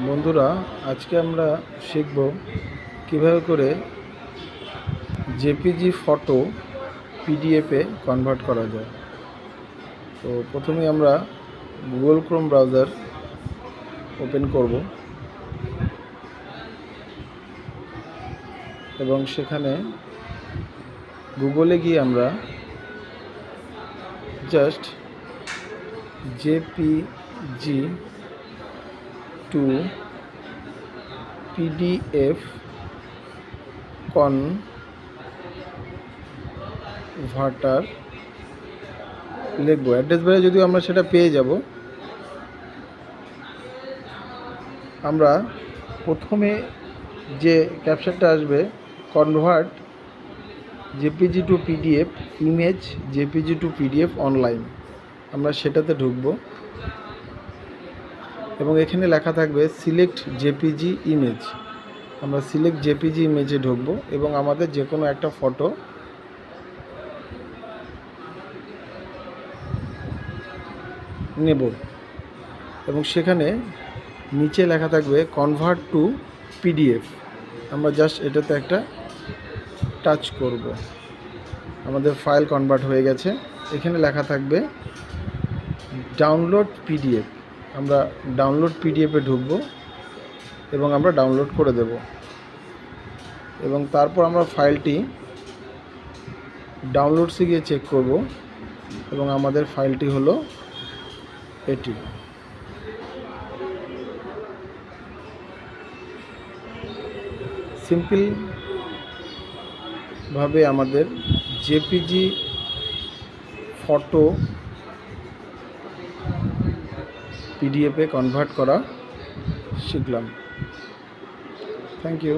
বন্ধুরা, আজকে আমরা শিখব কিভাবে করে জেপিজি ফটো পিডিএফে কনভার্ট করা যায়। তো প্রথমে আমরা গুগল ক্রোম ব্রাউজার ওপেন করব এবং সেখানে গুগলে গিয়ে আমরা just JPG two PDF converter লিখব। অ্যাড্রেস বারে যদিও আমরা সেটা পেয়ে যাব। আমরা প্রথমে যে ক্যাপশনটা আসবে, convert JPG two PDF image JPG two PDF online, আমরা সেটাতে ঢুকব এবং এখানে লেখা থাকবে সিলেক্ট জেপিজি ইমেজ। আমরা সিলেক্ট জেপিজি ইমেজে ঢুকব এবং আমাদের যে কোনো একটা ফটো নেব এবং সেখানে নিচে লেখা থাকবে কনভার্ট টু পিডিএফ। আমরা জাস্ট এটাতে একটা টাচ করব। আমাদের ফাইল কনভার্ট হয়ে গেছে। এখানে লেখা থাকবে ডাউনলোড পিডিএফ। আমরা ডাউনলোড পিডিএফে ঢুকব এবং আমরা ডাউনলোড করে দেব এবং তারপর আমরা ফাইলটি ডাউনলোডসে গিয়ে চেক করব এবং আমাদের ফাইলটি হলো এটি। সিম্পলভাবে আমাদের জেপিজি ফটো পিডিএফে কনভার্ট করা শিখলাম। Thank you.